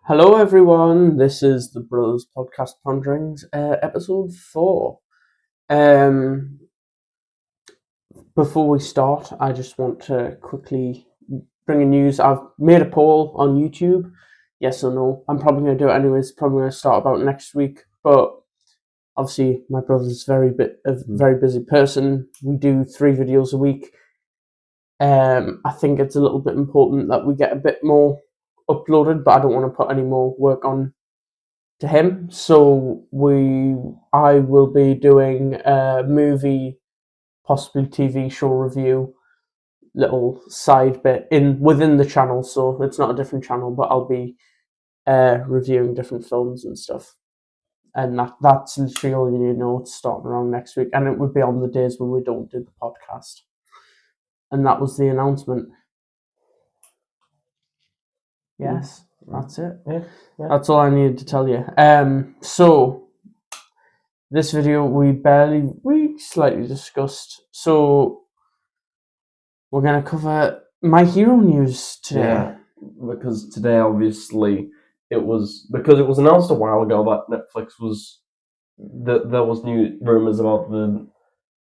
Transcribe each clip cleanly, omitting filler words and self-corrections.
Hello, everyone. This is the Brothers Podcast Ponderings, episode 4. Um, Before we start, I just want to quickly bring in news. I've made a poll on YouTube, yes or no. I'm probably going to do it anyways. Probably going to start about next week, but obviously my brother's a very busy person. We do 3 videos a week. I think it's a little bit important that we get a bit more uploaded, but I don't want to put any more work on to him. So I will be doing a movie, possibly TV show review, little side bit within the channel. So it's not a different channel, but I'll be reviewing different films and stuff. And that's literally all you need to know. It's starting around next week, and it would be on the days when we don't do the podcast. And that was the announcement. Yes, that's it. Yeah. That's all I needed to tell you. So this video we slightly discussed. So we're gonna cover My Hero news today. Yeah, because today obviously it was announced a while ago that Netflix there was new rumors about the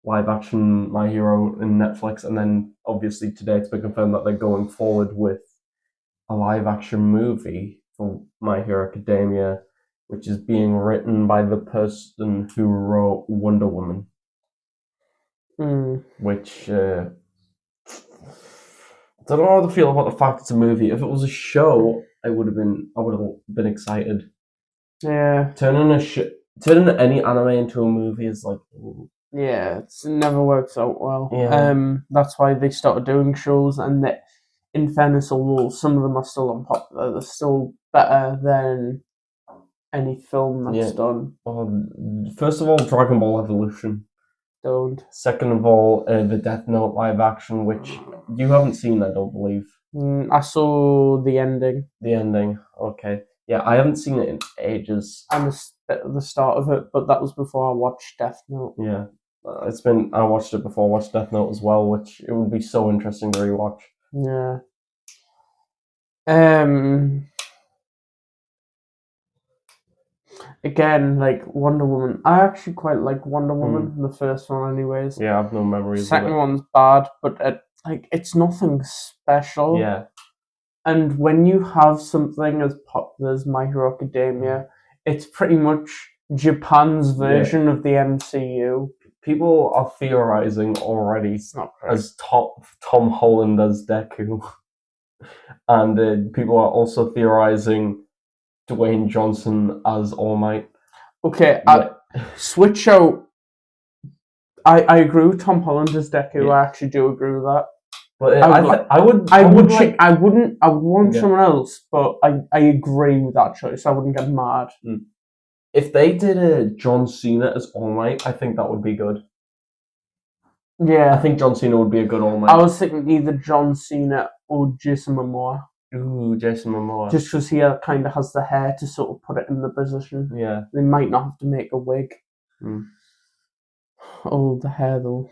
live action My Hero in Netflix, and then obviously today it's been confirmed that they're going forward with a live action movie for My Hero Academia, which is being written by the person who wrote Wonder Woman. Which I don't know how to feel about the fact it's a movie. If it was a show, I would have been excited. Yeah. Turning any anime into a movie is like, ooh. Yeah, it never works out well. Yeah. That's why they started doing shows, and that, in fairness, although some of them are still unpopular, they're still better than any film that's done. First of all, Dragon Ball Evolution. Don't. Second of all, the Death Note live action, which you haven't seen, I don't believe. I saw the ending. The ending, okay. Yeah, I haven't seen it in ages. And the start of it, but that was before I watched Death Note. Yeah, I watched it before I watched Death Note as well, which it would be so interesting to rewatch. Yeah. Again, like Wonder Woman. I actually quite like Wonder Woman, the first one anyways. Yeah, I have no memories Second of it. one's bad, but it's nothing special. Yeah. And when you have something as popular as My Hero Academia, it's pretty much Japan's version of the MCU. People are theorizing already as Tom Holland as Deku. And people are also theorizing Dwayne Johnson as All Might. Okay, switch out. I agree with Tom Holland as Deku. I actually do agree with that. But I would want someone else, but I agree with that choice. I wouldn't get mad. If they did a John Cena as All Might, I think that would be good. Yeah, I think John Cena would be a good All Might. I was thinking either John Cena or Jason Momoa. Ooh, Jason Momoa. Just because he kind of has the hair to sort of put it in the position. Yeah. They might not have to make a wig. Oh, the hair though.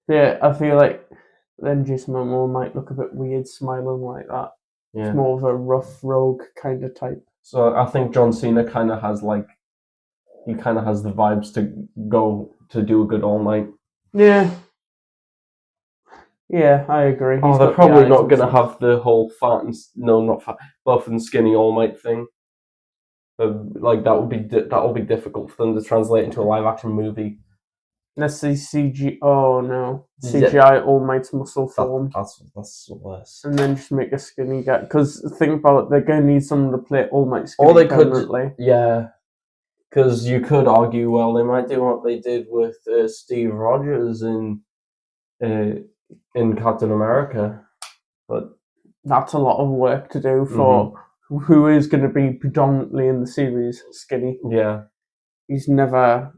Yeah, I feel like then Jason Momoa might look a bit weird smiling like that. Yeah. It's more of a rough rogue kind of type. So I think John Cena kind of has the vibes to do a good All Might. Yeah. Yeah, I agree. They're probably not going to have the whole buff and skinny All Might thing. That would be difficult for them to translate into a live action movie. Let's see CG. Oh no, CGI All Might's muscle form. That's worse. And then just make a skinny guy. Because think about it, they're going to need someone to play All Might skinny. Or they could, yeah. Because you could argue, well, they might do what they did with Steve Rogers in Captain America, but that's a lot of work to do for who is going to be predominantly in the series skinny. Yeah, he's never.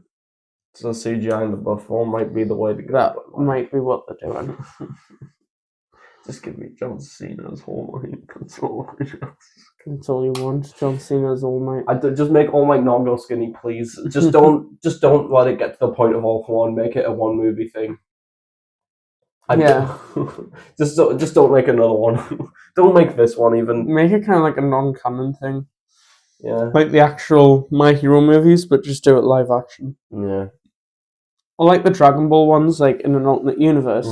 So CGI in the buff form might be the way to go. That might be what they're doing. Just give me John Cena's All Might. That's all you want. John Cena's All Might. Just make All Might not go skinny, please. Just don't let it get to the point of All for One. Make it a one movie thing. Yeah. Just don't make another one. Don't make this one even. Make it kind of like a non-canon thing, Yeah. like the actual My Hero movies, but just do it live action. Yeah. I like the Dragon Ball ones, like in an alternate universe,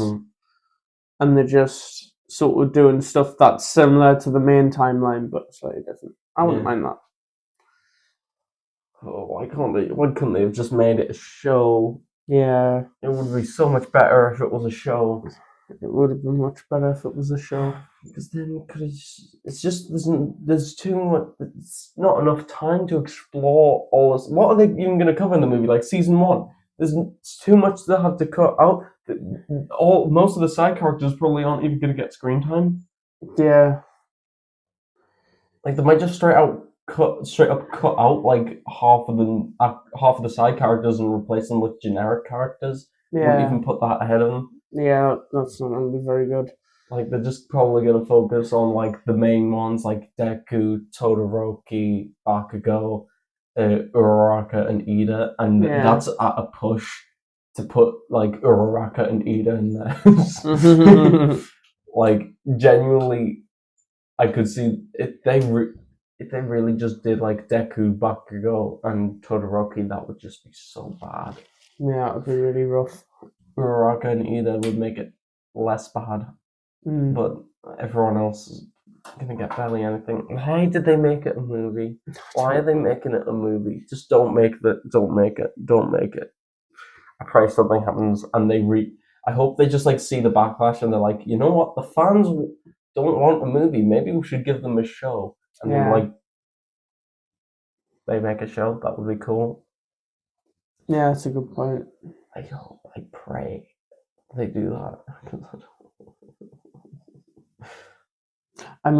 and they're just sort of doing stuff that's similar to the main timeline, but slightly different. I wouldn't mind that. Oh, why couldn't they have just made it a show? Yeah. It would be so much better if it was a show. It would have been much better if it was a show. Because then it's just there's too much. It's not enough time to explore all this. What are they even going to cover in the movie? Like season 1, there's too much they have to cut out. Most of the side characters probably aren't even going to get screen time. Yeah. Like they might just straight up cut out like half of the side characters and replace them with generic characters. Yeah. Wouldn't even put that ahead of them. Yeah, that's not going to be very good. Like they're just probably going to focus on like the main ones like Deku, Todoroki, Bakugo, Uraraka, and Ida, and that's at a push to put like Uraraka and Ida in there. Like genuinely, I could see if they really just did like Deku, Bakugo, and Todoroki, that would just be so bad. Yeah, it would be really rough. Uraraka and Ida would make it less bad, but everyone else is gonna get barely anything. Why did they make it a movie? Why are they making it a movie? Just don't make it. I pray something happens and I hope they just like see the backlash and they're like, you know what, the fans don't want a movie. Maybe we should give them a show. And then like they make a show. That would be cool. Yeah, that's a good point. I pray they do that. I'm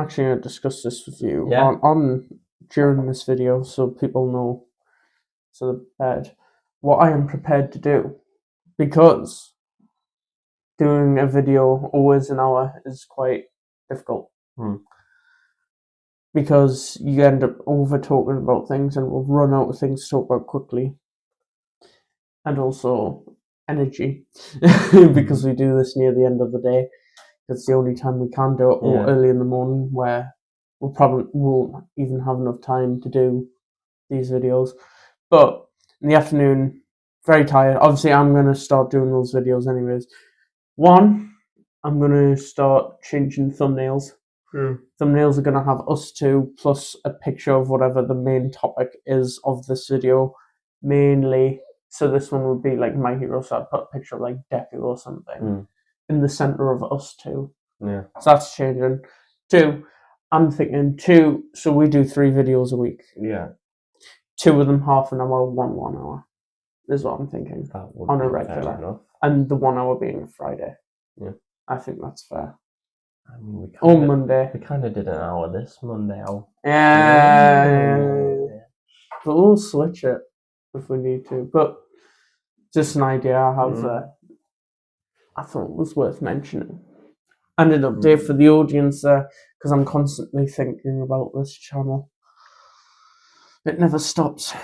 actually going to discuss this with you on during this video, so people know. So what I am prepared to do, because doing a video always an hour is quite difficult. Because you end up over talking about things and we'll run out of things to talk about quickly. And also energy, because we do this near the end of the day. It's the only time we can do it, or early in the morning where we'll probably won't even have enough time to do these videos. But in the afternoon, very tired. Obviously, I'm going to start doing those videos anyways. One, I'm going to start changing thumbnails. Thumbnails are going to have us two plus a picture of whatever the main topic is of this video, mainly. So this one would be like My Hero, so I'd put a picture of like Deku or something in the center of us two. Yeah. So that's changing. 2, I'm thinking 2, so we do 3 videos a week. Yeah. 2 of them half an hour, 1 hour. Is what I'm thinking. That would on be a regular. fair enough. And the 1 hour being a Friday. Yeah. I think that's fair. I mean, Monday. We kind of did an hour this Monday. Yeah. But we'll switch it if we need to. But just an idea I have I thought it was worth mentioning. And an update for the audience there, because I'm constantly thinking about this channel. It never stops.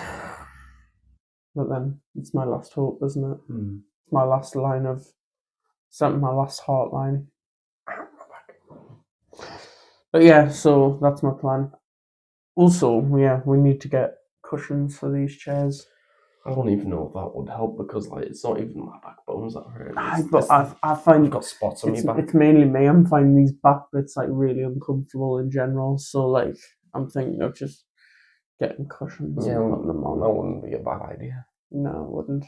But then, it's my last hope, isn't it? It's my last line of... my last heart line. But yeah, so that's my plan. Also, we need to get cushions for these chairs. I don't even know if that would help because like it's not even my backbones that hurt. I find I've got spots on my back. It's mainly me. I'm finding these back bits like really uncomfortable in general. So like I'm thinking of just getting cushions and putting them on. That wouldn't be a bad idea. No, it wouldn't.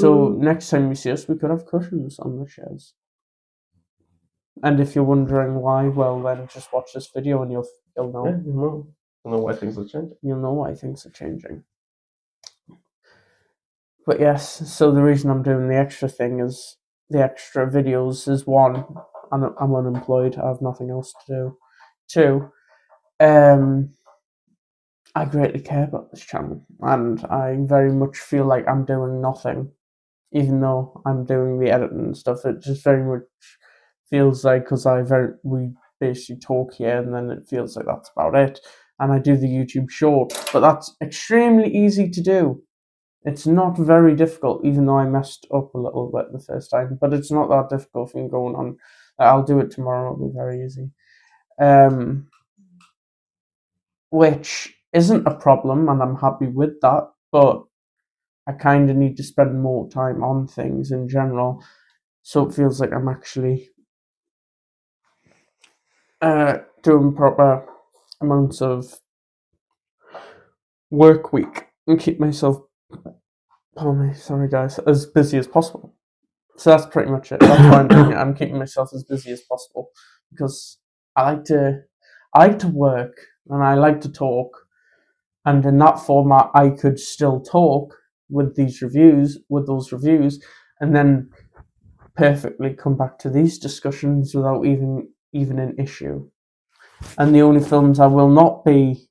So next time you see us, we could have cushions on the chairs. And if you're wondering why, well then just watch this video and you'll know. Yeah, you'll know why things are changing. You'll know why things are changing. But yes, so the reason I'm doing the extra videos is 1, I'm unemployed, I have nothing else to do. 2, I greatly care about this channel, and I very much feel like I'm doing nothing, even though I'm doing the editing and stuff. It just very much feels like, because we basically talk here, and then it feels like that's about it. And I do the YouTube short, but that's extremely easy to do. It's not very difficult, even though I messed up a little bit the first time. But it's not that difficult from going on. I'll do it tomorrow. It'll be very easy. Which isn't a problem, and I'm happy with that. But I kind of need to spend more time on things in general, so it feels like I'm actually doing proper amounts of work week and keep myself, sorry guys, as busy as possible. So that's pretty much it. That's why I'm doing it. I'm keeping myself as busy as possible because I like to work and I like to talk, and in that format I could still talk with those reviews, and then perfectly come back to these discussions without even an issue. And the only films I will not be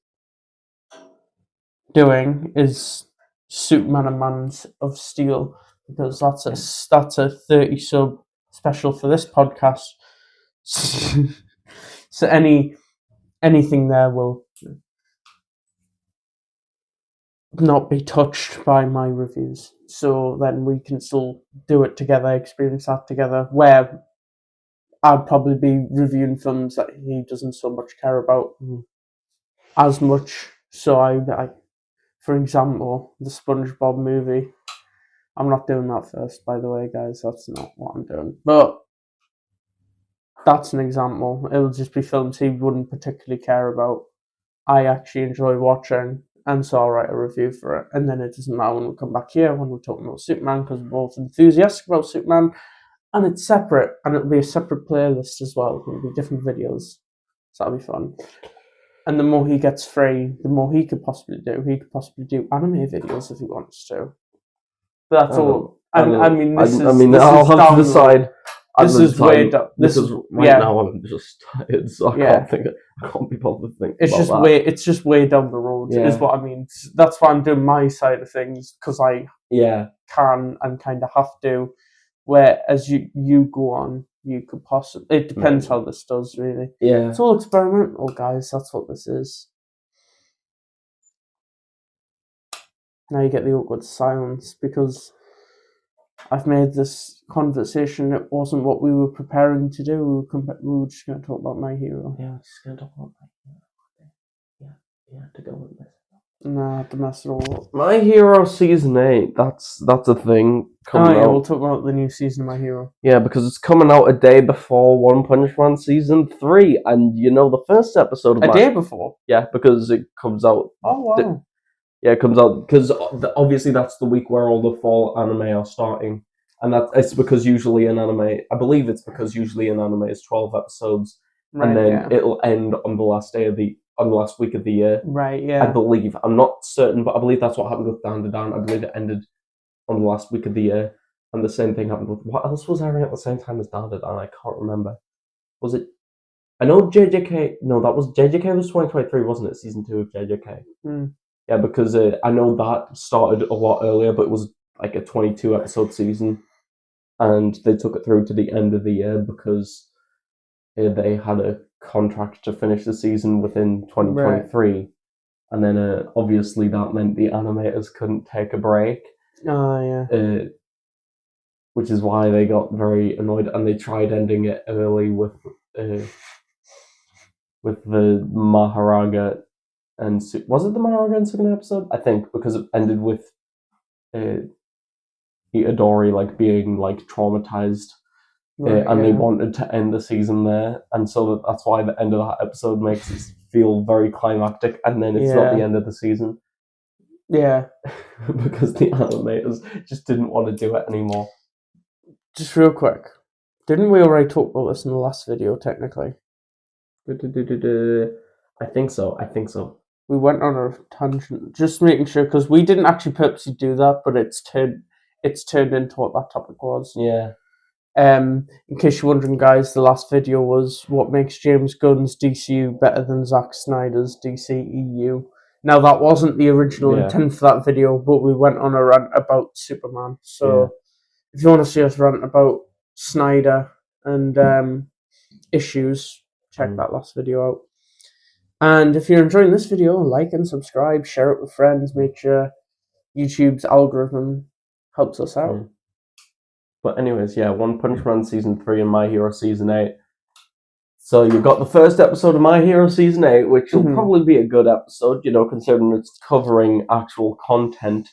doing is Superman and Man of Steel, because that's a 30 sub special for this podcast. So anything there will not be touched by my reviews. So then we can still do it together, experience that together, where I'd probably be reviewing films that he doesn't so much care about as much. So I for example, the SpongeBob movie. I'm not doing that first, by the way, guys. That's not what I'm doing. But that's an example. It'll just be films he wouldn't particularly care about. I actually enjoy watching, and so I'll write a review for it. And then it doesn't matter when we come back here, when we're talking about Superman, because we're both enthusiastic about Superman. And it's separate, and it'll be a separate playlist as well. It'll be different videos. So that'll be fun. And the more he gets free, the more he could possibly do. He could possibly do anime videos if he wants to. But that's all. I mean, I'll have to decide. This is way down. Because right now I'm just tired, so I can't be bothered thinking about that. It's just way down the road. Yeah. Is what I mean. That's why I'm doing my side of things, because I can and kind of have to. Where as you go on, you could possibly. It depends how this does, really. Yeah. It's all experimental, guys. That's what this is. Now you get the awkward silence because I've made this conversation. It wasn't what we were preparing to do. We were just going to talk about My Hero. Yeah, just going to talk about My Hero. Yeah, to go with this. Nah, to mess it all up. My Hero Season 8, that's a thing coming out. We'll talk about the new season of My Hero. Yeah, because it's coming out a day before One Punch Man Season 3, and you know the first episode of A day before? Yeah, because it comes out... Oh, wow. It comes out, because obviously that's the week where all the fall anime are starting, and it's because usually an anime... I believe it's because usually an anime is 12 episodes, and then it'll end on the last week of the year. Right, yeah. I believe. I'm not certain, but I believe that's what happened with Dan to Dan. I believe it ended on the last week of the year. And the same thing happened with... What else was airing at the same time as Dan to Dan? I can't remember. Was it... I know JJK... No, that was... JJK was 2023, wasn't it? Season 2 of JJK. Yeah, because I know that started a lot earlier, but it was like a 22-episode season. And they took it through to the end of the year because they had a contract to finish the season within 2023, right. And then obviously that meant the animators couldn't take a break. Which is why they got very annoyed, and they tried ending it early with the Maharaga and was it the Maharaga and Suguna episode? I think, because it ended with Itadori like being like traumatized. And they wanted to end the season there, and so that's why the end of that episode makes it feel very climactic, and then it's not the end of the season. Yeah. Because the animators just didn't want to do it anymore. Just real quick, didn't we already talk about this in the last video, technically? I think so. We went on a tangent, just making sure, because we didn't actually purposely do that, but it's turned into what that topic was. Yeah. In case you're wondering, guys, the last video was what makes James Gunn's DCU better than Zack Snyder's DCEU. Now, that wasn't the original intent for that video, but we went on a rant about Superman. So, if you want to see us rant about Snyder and issues, check that last video out. And if you're enjoying this video, like and subscribe, share it with friends, make sure YouTube's algorithm helps us out. Mm. But anyways, yeah, One Punch Man Season 3 and My Hero Season 8. So you've got the first episode of My Hero Season 8, which will probably be a good episode, considering it's covering actual content.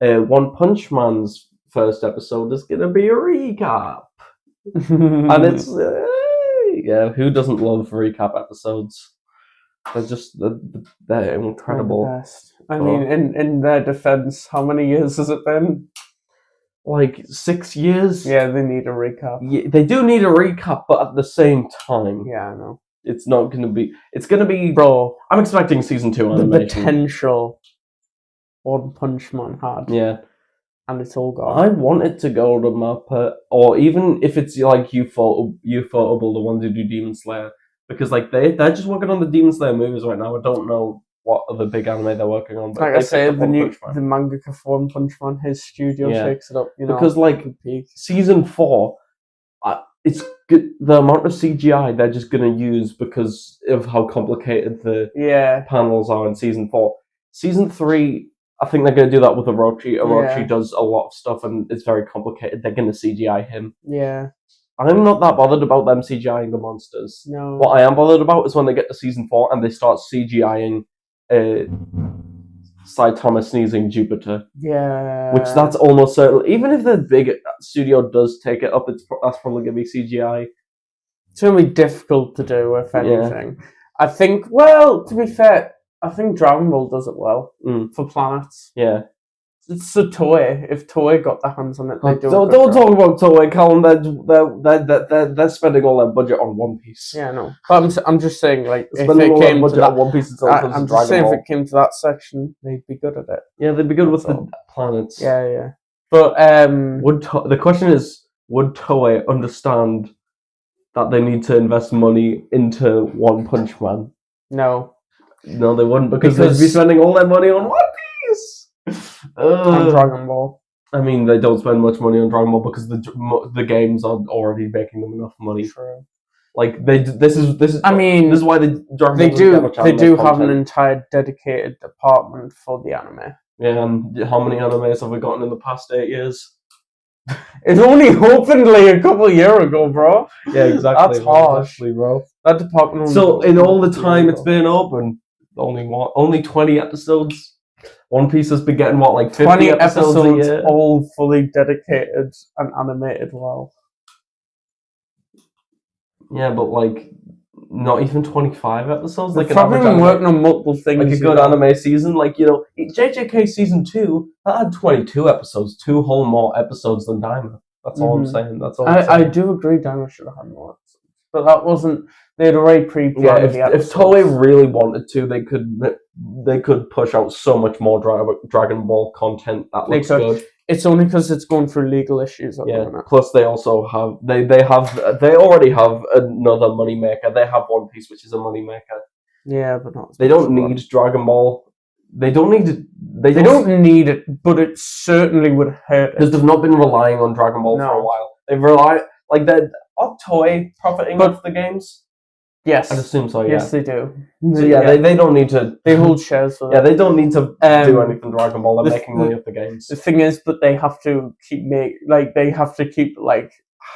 One Punch Man's first episode is going to be a recap. And it's, who doesn't love recap episodes? They're incredible. They're the best. I mean, in their defense, how many years has it been? Like 6 years? Yeah, they need a recap. Yeah, they do need a recap, but at the same time, yeah, I know. It's not going to be. It's going to be. Bro, I'm expecting season 2 animation. The potential One Punch Man had. Yeah. And it's all gone. I want it to go to Mappa, or even if it's like Ufotable, the ones who do Demon Slayer, because like they're just working on the Demon Slayer movies right now. I don't know what other big anime they're working on. But like I say, the mangaka for One Punch Man, his studio shakes it up. Because like season 4, it's good. The amount of CGI they're just gonna use because of how complicated the panels are in season 4. Season 3. I think they're going to do that with Orochi. Orochi does a lot of stuff and it's very complicated. They're going to CGI him. Yeah. I'm not that bothered about them CGIing the monsters. No. What I am bothered about is when they get to season 4 and they start CGIing Saitama sneezing Jupiter. Yeah. Which that's almost certain. Even if the big studio does take it up, that's probably going to be CGI. It's going to be difficult to do, if anything. Yeah. I think, well, to be fair, I think Dragon Ball does it well for planets. Yeah. It's a Toei. If Toei got their hands on it, they do. Don't talk about Toei, Callum. They're spending all their budget on One Piece. Yeah, no. But I'm just saying, like, if it came to that One Piece, I'm just saying, if it came to that section, they'd be good at it. Yeah, they'd be good with the planets. Yeah, yeah. But the question is, would Toei understand that they need to invest money into One Punch Man? No. No, they wouldn't, because they'd be spending all their money on One Piece and Dragon Ball. I mean, they don't spend much money on Dragon Ball because the games are already making them enough money. True. Like this is. I mean, this is why they do have an entire dedicated department for the anime. Yeah, and how many animes have we gotten in the past 8 years? It only opened like a couple of years ago, bro. Yeah, exactly. That's harsh, bro. That department. So in all the time it's been open. Only 20 episodes. One Piece has been getting like 50 20 episodes a year. All fully dedicated and animated well. Yeah, but like not even 25 episodes. They've probably been working on multiple things. Like a good anime season, like JJK season 2 that had 22 episodes, 2 whole more episodes than Daima. That's all I'm saying. That's all. I do agree. Daima should have had more episodes, but that wasn't. They'd already pre-planned the episodes. If Toei really wanted to, they could push out so much more Dragon Ball content that looks good. It's only because it's going through legal issues. Plus, they also have they already have another moneymaker. They have One Piece, which is a moneymaker. Yeah, but not. They don't need Dragon Ball. They don't need it. They don't need it, but it certainly would hurt. Because they've not been relying on Dragon Ball for a while. They've relied are Toei profiting off the games? Yes. I'd assume so, yeah. Yes, they do. So they don't need to... They hold shares for they don't need to do anything Dragon Ball. They're making money off the games. The thing is, but they have to keep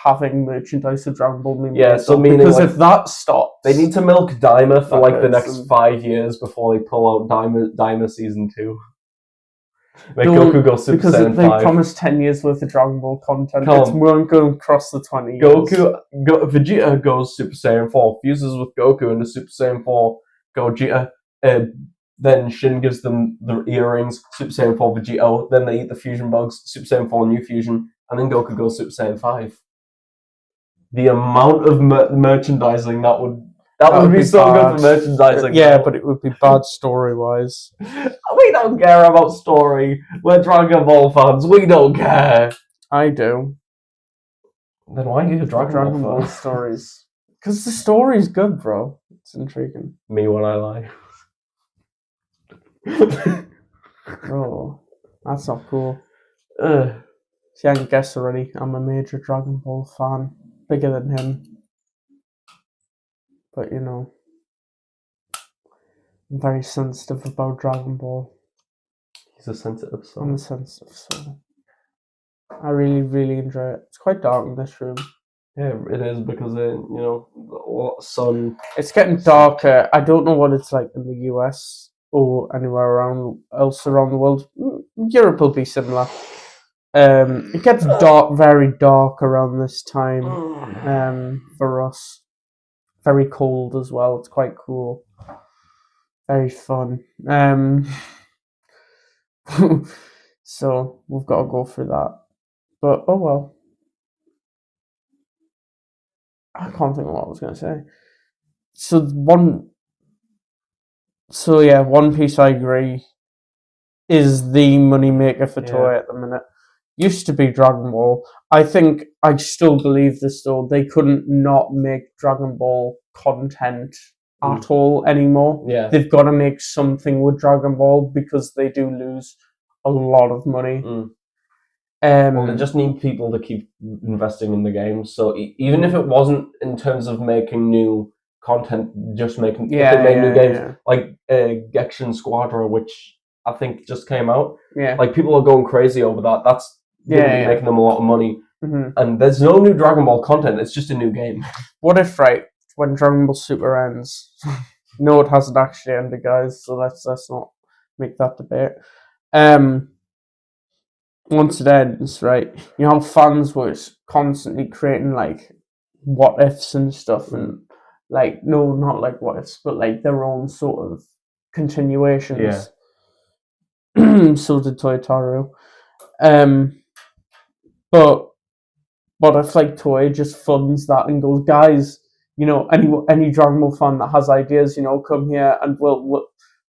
having merchandise of Dragon Ball. So meaning... Because if that stops... They need to milk Daima for the next 5 years before they pull out Daima Season 2. Make Goku go Super Saiyan 5. Because they promised 10 years worth of Dragon Ball content. It's won't go across the 20 years. Vegeta goes Super Saiyan 4, fuses with Goku into Super Saiyan 4, Gogeta. Then Shin gives them the earrings, Super Saiyan 4 Vegeta. Then they eat the fusion bugs, Super Saiyan 4 New Fusion. And then Goku goes Super Saiyan 5. The amount of merchandising that would be so good for merchandising. Yeah, but it would be bad story-wise. We don't care about story. We're Dragon Ball fans. We don't care. I do. Then why do you Dragon Ball stories? Because the story's good, bro. It's intriguing. Me when I lie. Oh, that's not cool. See, I can guess already. I'm a major Dragon Ball fan. Bigger than him. But, I'm very sensitive about Dragon Ball. He's a sensitive I'm a soul. sensitive soul. I really, really enjoy it. It's quite dark in this room. Yeah, it is because a lot of sun. It's getting darker. I don't know what it's like in the US or anywhere else around the world. Europe will be similar. It gets dark, very dark around this time. For us, very cold as well. It's quite cool. Very fun. So we've got to go through that. But oh well. I can't think of what I was going to say. One Piece, I agree, is the money maker for Toei at the minute. Used to be Dragon Ball. I still believe this though. They couldn't not make Dragon Ball content at all anymore. Yeah. They've got to make something with Dragon Ball because they do lose a lot of money. Well, they just need people to keep investing in the game. So even if it wasn't in terms of making new content, just making if they made new games like Genshin Squadra, which I think just came out. Yeah. Like people are going crazy over that. That's making them a lot of money. And there's no new Dragon Ball content. It's just a new game. What if when Dragon Ball Super ends? No, it hasn't actually ended, guys. So let's not make that debate. Once it ends, right, you have fans where it's constantly creating like what ifs and stuff, and like no, not like what ifs, but like their own sort of continuations. So did Toyotaro. But what if like Toei just funds that and goes, guys, any Dragon Ball fan that has ideas, come here and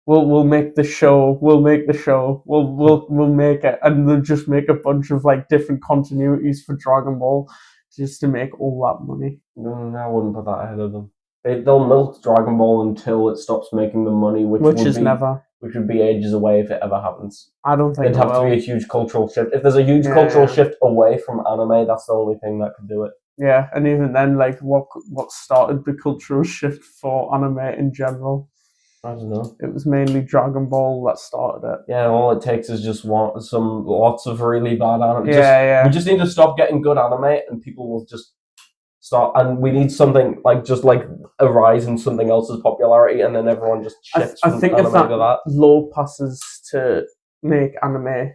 we'll make the show. We'll make the show. We'll make it, and they'll just make a bunch of like different continuities for Dragon Ball, just to make all that money. No, I wouldn't put that ahead of them. They'll milk Dragon Ball until it stops making them money, which is never. Which would be ages away if it ever happens. I don't think it'd have to be a huge cultural shift. If there's a huge cultural shift away from anime, that's the only thing that could do it. Yeah, and even then, like what started the cultural shift for anime in general? I don't know. It was mainly Dragon Ball that started it. Yeah, all it takes is just lots of really bad anime. Yeah. We just need to stop getting good anime, and people will just start. And we need something like a rise in something else's popularity, and then everyone just shifts I from think anime if that to that. law passes to make anime,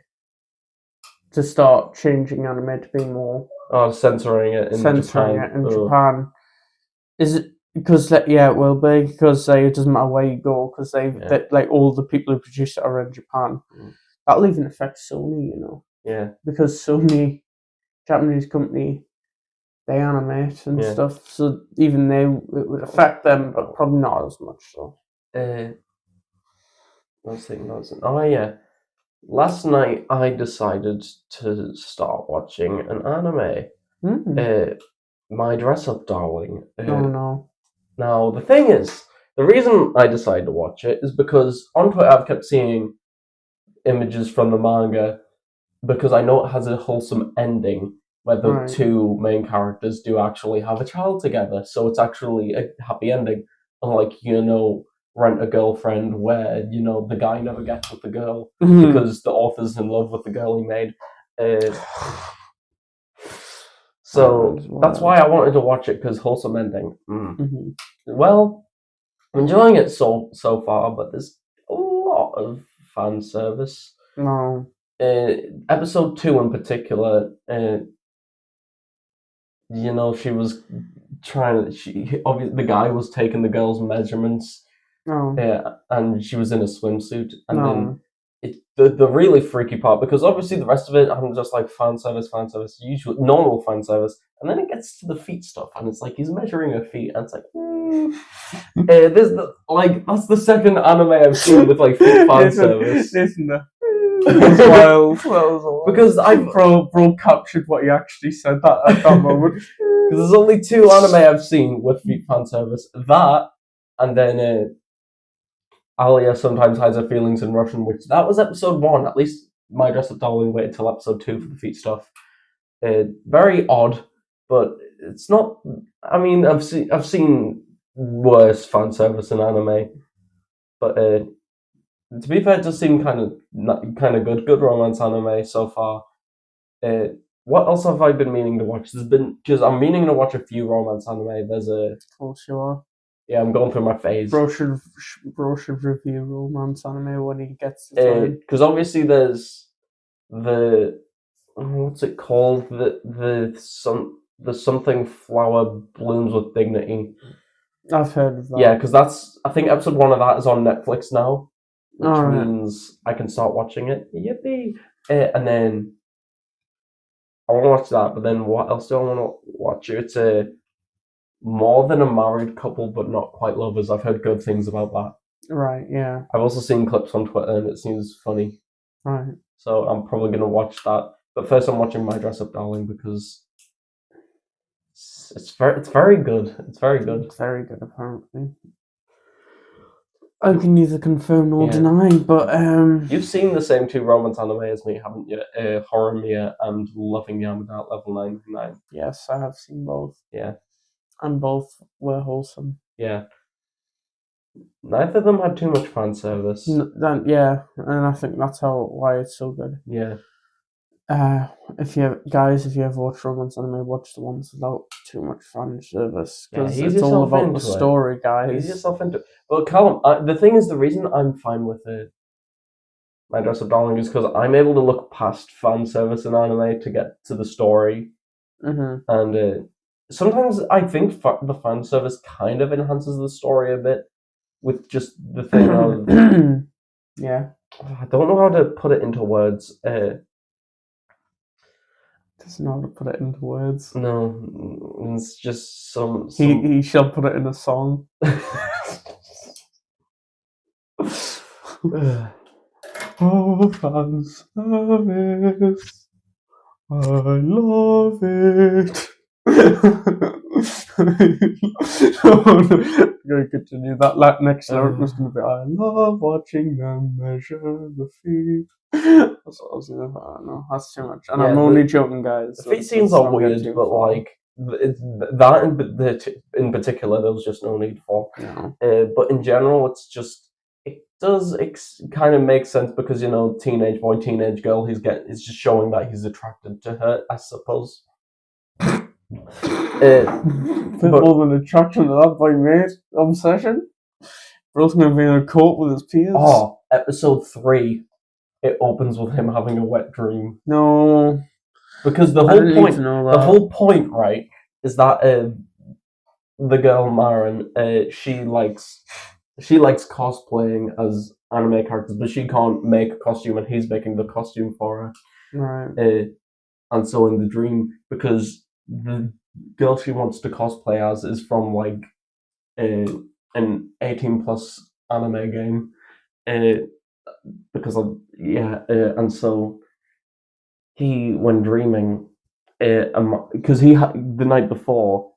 to start changing anime to be more censoring it in Japan. Is it? Because it will be, because it doesn't matter where you go, because like all the people who produce it are in Japan. That'll even affect Sony, Yeah. Because Sony, Japanese company, they animate and stuff, so even it would affect them, but probably not as much. So. I was thinking last night I decided to start watching an anime. My Dress Up Darling. Oh no. Now, the thing is, the reason I decided to watch it is because on Twitter I've kept seeing images from the manga because I know it has a wholesome ending where the two main characters do actually have a child together. So it's actually a happy ending. Unlike, Rent a Girlfriend where, the guy never gets with the girl because the author's in love with the girl he made. So that's why I wanted to watch it, because wholesome ending. Well, I'm enjoying it so far, but there's a lot of fan service. No. Episode 2 in particular, she was the guy was taking the girl's measurements. And she was in a swimsuit, and then the really freaky part, because obviously the rest of it, I'm just like fan service, usual normal fan service, and then it gets to the feet stuff, and it's like he's measuring her feet, and it's like, that's the second anime I've seen with like feet fan service. Isn't it? That was wild. Because bro captured what he actually said at that moment. Because there's only 2 anime I've seen with feet fan service. That, and then Alia sometimes hides her feelings in Russian, which that was episode 1. At least My Dress Up Darling waited till episode 2 for the feet stuff. Very odd, but it's not. I mean, I've seen worse fan service in anime, but to be fair, it does seem kind of good romance anime so far. What else have I been meaning to watch? Because I'm meaning to watch a few romance anime. There's a Of course you are. Yeah, I'm going through my phase. Bro should review romance anime when he gets the time. Because obviously there's the what's it called? The something flower blooms with dignity. I've heard of that. Yeah, because I think episode 1 of that is on Netflix now, which Alright. means I can start watching it. Yippee! And then I want to watch that, but then what else do I want to watch? It's a more than a married couple, but not quite lovers. I've heard good things about that. Right, yeah. I've also seen clips on Twitter, and it seems funny. Right. So I'm probably going to watch that. But first, I'm watching My Dress Up Darling because it's very good. It's very good. It's very good, apparently. I can neither confirm nor Yeah. deny, but You've seen the same two romance anime as me, haven't you? Horimiya and Loving Yamada at level 99. yes, I have seen both. Yeah. And both were wholesome. Yeah. Neither of them had too much fan service. Yeah, and I think that's why it's so good. Yeah. If you ever watch romance anime, watch the ones without too much fan service, because Yeah, it's all about the story, guys. Ease yourself into it. Well, Callum, the thing is, the reason I'm fine with it, My Dress Up Darling, is because I'm able to look past fan service in anime to get to the story. Mm-hmm. And sometimes I think the fan service kind of enhances the story a bit with just the thing of... yeah. I don't know how to put it into words. Doesn't know how to put it into words. No, it's just some... He shall put it in a song. Oh, fan service. I love it. I'm going to continue that. Next lyric was going to be, I love watching them measure the feet. That's what I was going to. I don't know. That's too much. And I'm only joking, guys. The feet scenes are weird, but like that in particular, there was just no need for. Yeah. But in general, it's just it does kind of make sense because teenage boy, teenage girl, he's just showing that he's attracted to her, I suppose. More than attraction to that boy, mate. Obsession. Bro's going to be in a court with his peers. Oh, episode 3. It opens with him having a wet dream. No, because the whole point, right, is that the girl Maren, she likes cosplaying as anime characters, but she can't make a costume, and he's making the costume for her. Right. And so in the dream, because the girl she wants to cosplay as is from like an 18+ anime game. Because of and so he, when dreaming, because he the night before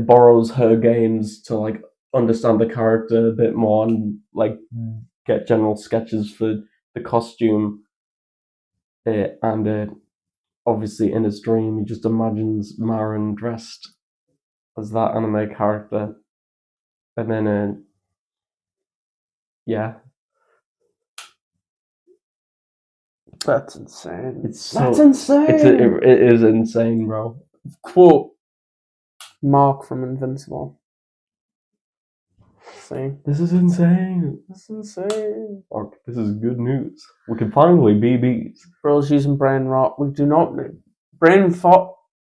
borrows her games to like understand the character a bit more and like get general sketches for the costume, and obviously in his dream he just imagines Maren dressed as that anime character, and then yeah. That's insane. That's insane. It is insane, bro. Quote Mark from Invincible. See? This is insane. This is insane. Mark, this is good news. We can finally be bees. Bro's using brain rot. We do not need brain fart.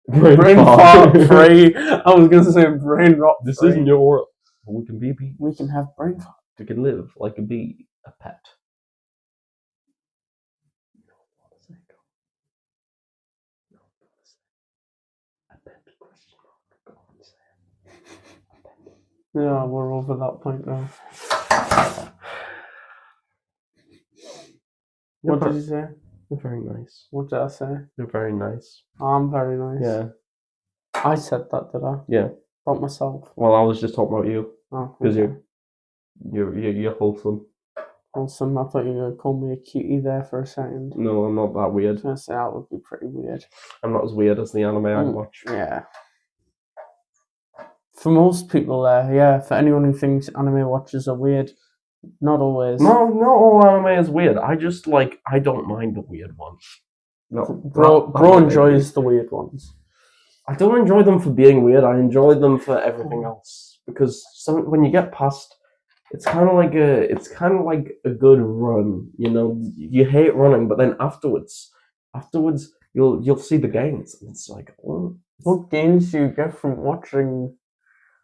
Brain fart free. I was going to say brain rot. This isn't your world. We can be bees. We can have brain fart. We can live like a bee, a pet. Yeah, we're over that point now. What did you say? You're very nice. What did I say? You're very nice. I'm very nice. Yeah. I said that, did I? Yeah. About myself. Well, I was just talking about you. Oh. Because you're wholesome. Wholesome. I thought you were going to call me a cutie there for a second. No, I'm not that weird. I was going to say that would be pretty weird. I'm not as weird as the anime I watch. Yeah. For most people there, yeah. For anyone who thinks anime watchers are weird, Not always. No, not all anime is weird. I just like I don't mind the weird ones. No, Bro enjoys the weird ones. I don't enjoy them for being weird. I enjoy them for everything else because when you get past, it's kind of like a good run. You know, you hate running, but then afterwards, you'll see the gains, and it's like, oh, what gains do you get from watching?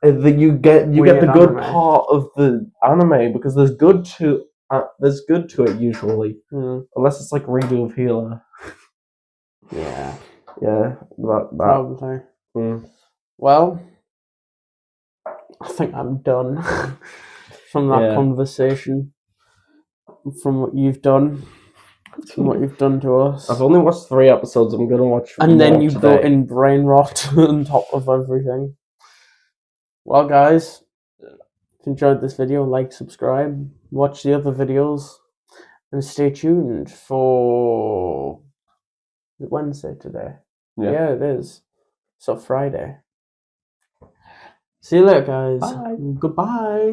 That you get the weird good anime? part of the anime because there's good to it usually, unless it's like redo of Healer. Yeah, Yeah, that. probably. Well, I think I'm done from that conversation, from what you've done, to us. I've only watched 3 episodes. I'm gonna watch. And then you today. brought in brain rot on top of everything. Well, guys, if you enjoyed this video, like, subscribe, watch the other videos, and stay tuned for Wednesday today. Yeah, it is. So Friday. See you later, guys. Bye. Goodbye.